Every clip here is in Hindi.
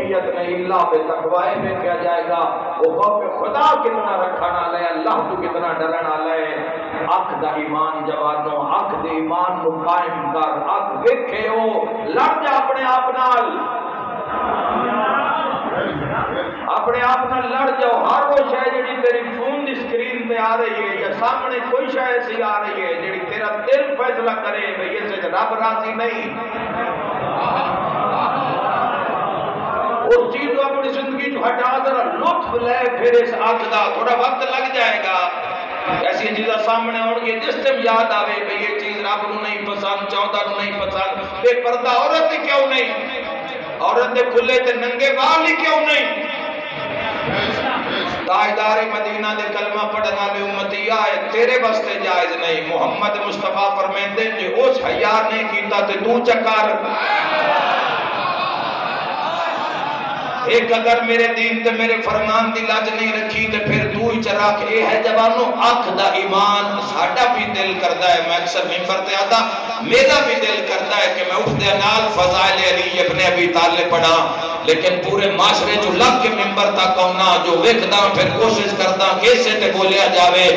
उम्मीयत नहीं, अल्लाह पे तकवाए में क्या जाएगा। वो खौफ खुदा कितना रखने वाला है, अल्लाह तो कितना डरने वाला है। अख दा ईमान जवानो, अख दे ईमान को कायम कर। अख वेखे हो लड़ जा अपने आप नाल, अपने आप नाल लड़ जाओ। हर वो शय जी तेरी फोन की स्क्रीन पे आ रही है या सामने कोई शय ऐसी आ रही है जी तेरा दिल फैसला करे भाई इस रब राजी नहीं, उस चीज को अपनी जिंदगी को हटा जरा लुत्फ ले। फिर इस अग का थोड़ा वक्त लग जाएगा, ऐसी चीज़ें सामने आउणगी जिस टाइम याद आवे भाई ये चीज रब को नहीं पसंद, चौधा को नहीं पसंद, बेपर्दा औरत ही क्यों नहीं, औरत के खुले ते नंगे बाल ही क्यों नहीं। ताजदार मदीना दे कलमा पढ़ने वाले उम्मती आए तेरे वास्ते जायज नहीं। मोहम्मद मुस्तफा फरमाते जे उस हया नहीं कीता ते तू चकार। एक अगर मेरे दीन ते मेरे फरमान की लज नहीं रखी तो फिर तू ही चराख। ये है जवानो अख दा ईमान। साडा भी दिल करता है, मैं अक्सर मिंबर ते आता मेरा भी दिल करता है कि मैं उठदे नाल फज़ाइल अली इब्न अबी तालिब पढ़ा, लेकिन पूरे माशरे जो लग के मिंबर तक आना जो वेखदा फिर कोशिश करदा कैसे ते बोलिया जावे।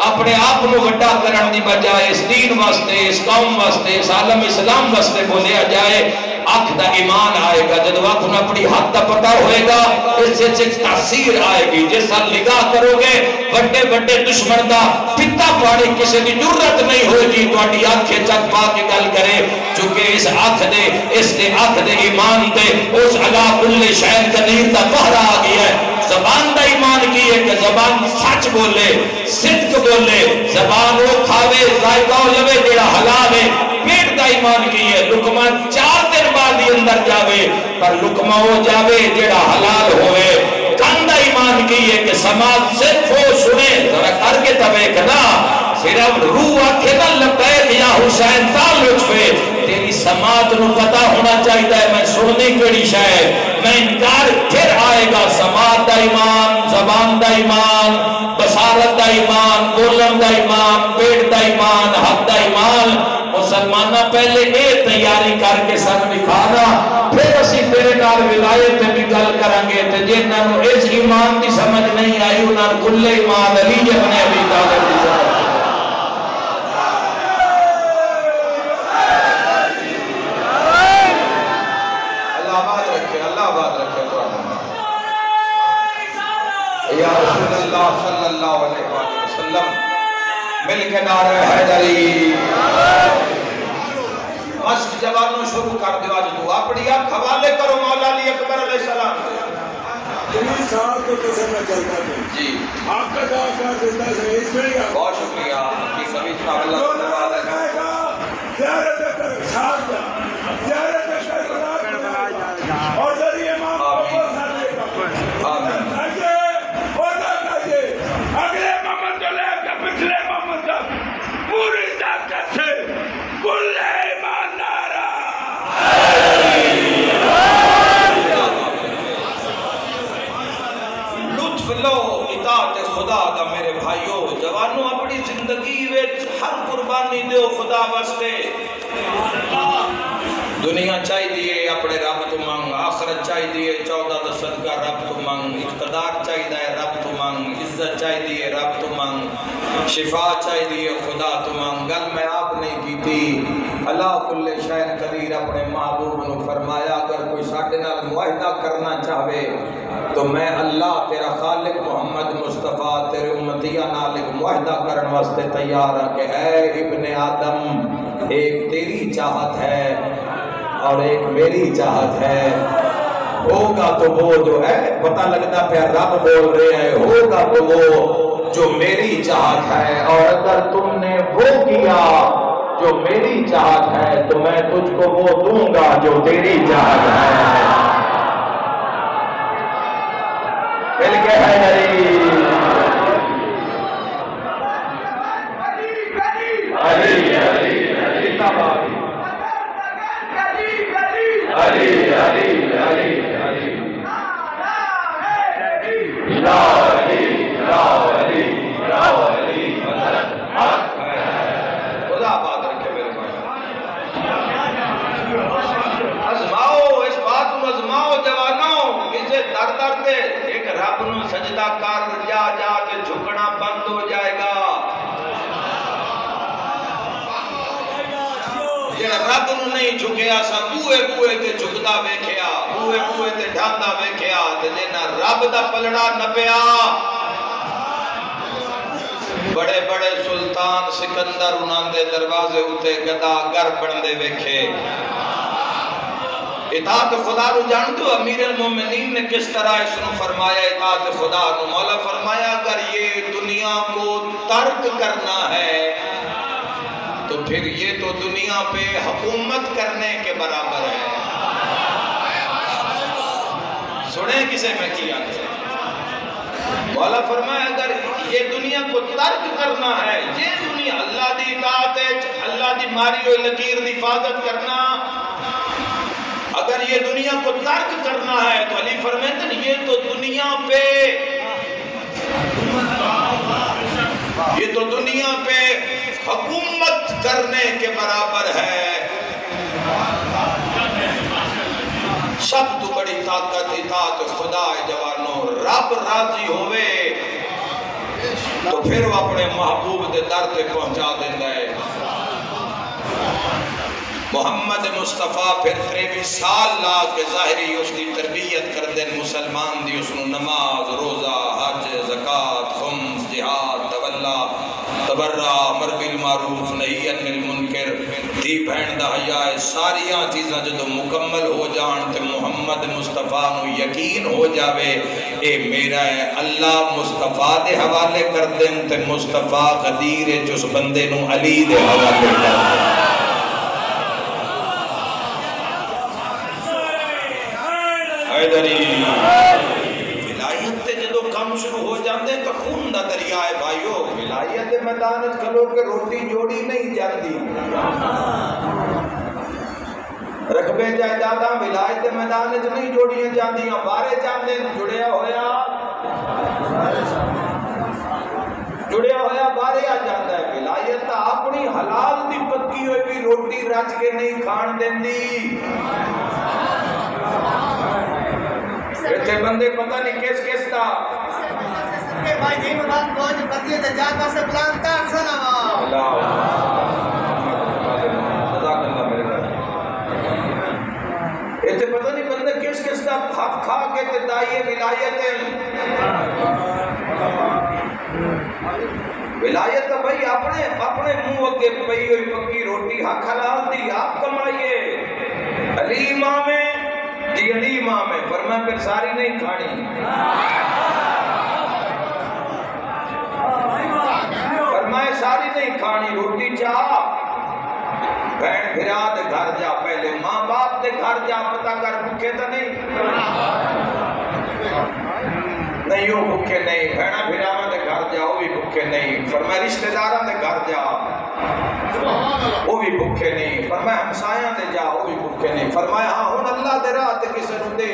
अपने आप को वड्डा करने की बजाय इस दीन वास्ते, इस कौम वास्ते, इस आलम इस्लाम वास्ते बोलिया जाए। अख दा ईमान आएगा जब अख न अपनी हद का पता होएगा, इससे तासीर आएगी। जिस साल निगाह करोगे बड़े बड़े दुश्मन का पिता पानी किसी की जरूरत नहीं होगी तुम्हारी अख चक पा के गल करे, चूंकि इस अख दे इसके अख दे ईमान दे उस अला कुल्ले शैन कनीर का पहरा आ गया है। जबान का ईमान की है कि जबान सच बोले, सिद्क बोले, जबान वो खावे जायका लवे जेड़ा हलाल है। पेट का ईमान की है लुकमा 4 दिन बाद ही अंदर जावे पर लुकमा हो जावे जेड़ा हलाल होवे। कान का ईमान की है कि समाज सिर्फ वो सुने जरा करके तबे ना सिर्फ रूह आखे ना लबैक या हुसैन ताल लुत्फे। तेरी समाज को पता होना चाहिए मैं सुननी केड़ी शय, मैं इनकार फिर आएगा। समाज का ईमान, जबान का ईमान, बसारत का ईमान, बोलन का ईमान, पेट का ईमान, हक का ईमान। मुसलमान पहले ये तैयारी करके सन दिखाना, फिर असी तेरे नाल विलायत भी गल करांगे। ते जिन्हां इस ईमान की समझ नहीं आई उन्हां खुले ईमान अली इब्न अबी तालिब दी या रसूलुल्लाह सल्लल्लाहु अलैहि वसल्लम मिल के नारे हैदरी। मस्त जवानों शुरू कर दो आज तू अपनी अख हवाले करो मौला अली अकबर अलैहि सलाम। 3 साल तो तसल्ला चलता है जी, आपका क्या जिंदा है इसमें बहुत शुक्रिया आपकी सभी अल्लाह धन्यवाद है। ज़ियारत कर साथ ज़ियारत कर और जरिए इमाम को साथ आमीन। अगले मोहम्मद को लेकर पिछले मोहम्मद तक पूरी ताकत से कुल्ले ईमान नारा। लुत्फ लो इताअत खुदा दा मेरे भाइयों जवानों अपनी जिंदगी विच हर कुर्बानी दो खुदा वास्ते। दुनिया चाहिए अपने रब तो मंग, आखरत चाहिए 14 दा सदका रब तो मंग, इक़्तिदार चाहिए रब तो मंग, इज्जत चाहिए रब तो मंग, शिफा चाहिए खुदा तो मंग। गल मैं आप नहीं की थी। अल्लाह कुल्ले शैन कदीर अपने महबूब ने फरमाया अगर कोई साडे नाल मुआहिदा करना चाहे तो मैं अल्लाह तेरा खालिक मोहम्मद मुस्तफा तेरे उम्मतिया नाल एक मुआहिदा करने वास्ते तैयार है कि ऐ इब्ने आदम एक तेरी चाहत है और एक मेरी चाहत है। होगा तो वो जो है पता लगता पे रब बोल रहे हैं, होगा तो वो जो मेरी चाहत है और अगर तुमने वो किया जो मेरी चाहत है तो मैं तुझको वो दूंगा जो तेरी चाहत है। मिल के है अली अली अली अली अली अली अली ला अली ला अली ला अली खुदा बात रखे मेरे भाई। आजमाओ इस बात को करते, एक रब नू सजदा कर जा जा के झुकना बंद हो जाएगा। जे रब नू नहीं झुकया सा बूए बूए ते झुकदा वेखिया, बूए बूए ते ढांदा वेखिया, ते जे ना रब दा पलड़ा नपया। बड़े बड़े सुल्तान सिकंदर उन्हां दे दरवाजे उते गदागर बनदे वेखे। इताअत खुदा नु जान दो, अमीर अल मोमिनीन ने किस तरह इसनु फरमाया इताअत खुदा नु। मौला फरमाया अगर ये दुनिया को तर्क करना है तो फिर ये तो दुनिया पे हुकूमत करने के बराबर है। सुने किसे मैं किया, मौला फरमाया अगर ये दुनिया को तर्क करना है, ये दुनिया अल्लाह दी इताअत है, अल्लाह दी मारी हुई लकीर दी हिफाजत करना, अगर ये दुनिया को तर्क करना है तो अली फरमाते ये तो दुनिया पे, ये तो दुनिया पे हुकूमत करने के बराबर है। सब तो बड़ी ताकत इताअत खुदा है जवानों। रब राजी होवे तो फिर वो अपने महबूब के दर तक पहुंचा देता है। मोहम्मद मुस्तफा फिर 23 साल ला के ज़ाहिरी उसकी तरबियत कर देन मुसलमान दी, उसनु नमाज रोज़ा हज ज़कात खुम्स जिहाद तवल्ला तबर्रा अमर बिल मारूफ नही अनिल मुनकर धी भैन दा हया, सारियां चीज़ां जदों मुकम्मल हो जान ते मोहम्मद मुस्तफा नु यकीन हो जावे ए मेरा है, अल्लाह मुस्तफा दे हवाले कर देन ते मुस्तफा कदीर उस बंदे नु अली दे हवाले कर देन। विलायत ते जदों काम शुरू हो जाते तो खून दा दरिया है भाईओ। विलायत दे मैदान च खलो के रोटी जोड़ी नहीं जाती, रकबे जायदादां विलायत दे मैदान च नहीं जोड़ियां जांदियां, बाहरे जांदे जुड़िया होया बाहरे आ जाता है। विलायत अपनी हलाल दी पक्की हुई भी रोटी रच के नहीं खान देंदी। इतने बंदे पता नहीं किस किस का भाई जी बात बहुत बदिए ते जाता से प्लान कर सलावा अल्लाह मेरे घर इतने पता नहीं बंदे किस किस का खा के ते दाइए विलायत तो भाई अपने अपने मुंह अगे पई हुई पक्की रोटी हक हलाल दी आप कमाइए। अली इमाम जी अली इमाम है पर मैं फिर सारी नहीं खानी, पर मैं सारी नहीं खानी। रोटी चाह बहन भिरा दे घर जा, पहले माँ बाप दे घर जा पता कर भूखे तो नहीं हो भूखे नहीं, बहना भिरावा दे घर जा वो भी भूखे नहीं, फरमाया रिश्तेदारों दे घर जा वो भी भूखे नहीं, फरमाया हमसाया दे जा वो भी भूखे नहीं, फरमाया हाँ हुन अल्लाह दे राह ते किसे नूं दे।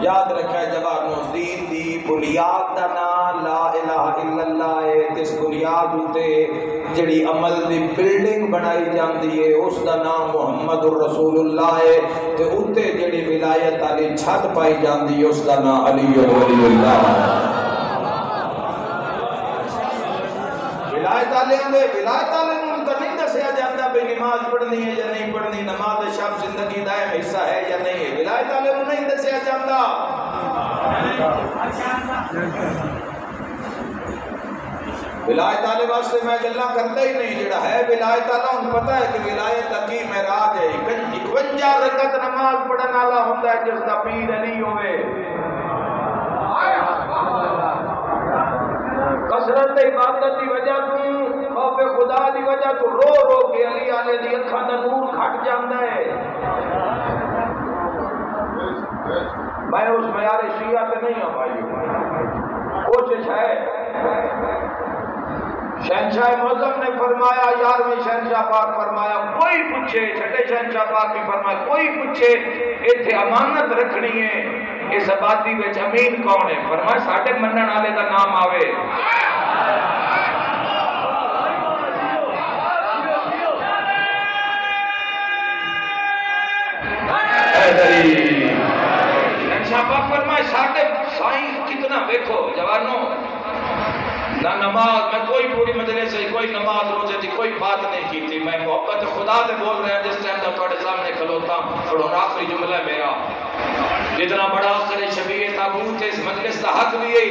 याद रखा जवानों, दीन दी बुनियाद दा नाम ला इलाहा इल्लल्लाह है। इस बुनियाद उते जिहड़ी अमल दी बिल्डिंग बनाई जाती है उसका नाम मुहम्मदुर रसूलुल्लाह है, ते उते जिहड़ी विलायत वाली छत पाई जाती है उसका नाम अली वलीउल्लाह। विलायत वाले नूं तो नहीं दसिया जाता भी नमाज पढ़नी है या नहीं पढ़नी, नमाज शब जिंदगी दा हिस्सा है या नहीं है, विलायत वाले नूं नहीं दसिया जाता। विलायत वाले वास्ते मैं गल्ला करता ही नहीं, जेड़ा है विलायत वाला उन्हें पता है कि विलायत की महराज है। 51 रकत नमाज पढ़ने वाला होता है जिसका पीर अली होवे, कसरत इबादत की वजह तू खौफ खुदा की वजह तू रो रो के अली वाले दी अखां दा नूर घट जाता है। मैं उस मयारे शिया ते नहीं हूं भाई, कोशिश है। शहनशाह मौज़म ने फरमाया, 11वें शहनशाह पाक फरमाया कोई पूछे, छठे शहनशाह पाक भी फरमाया कोई पूछे इत्थे अमानत रखनी है इस आबादी विच अमीन कौन है, फरमाया साडे मनण वाले दा नाम आवे। करीम। शाबाश फरमाए साडे साईं कितना देखो जवानों ना नमाज मैं कोई पूरी मजलिस से कोई नमाज रोजे की कोई बात नहीं की थी। मैं मोहब्बत खुदा से बोल रहे हैं जिस टाइम तक थोड़े सामने खलोता और आखिरी जुमला मेरा जितना बड़ा शबीर ताबूत है इस मजलिस का हक भी यही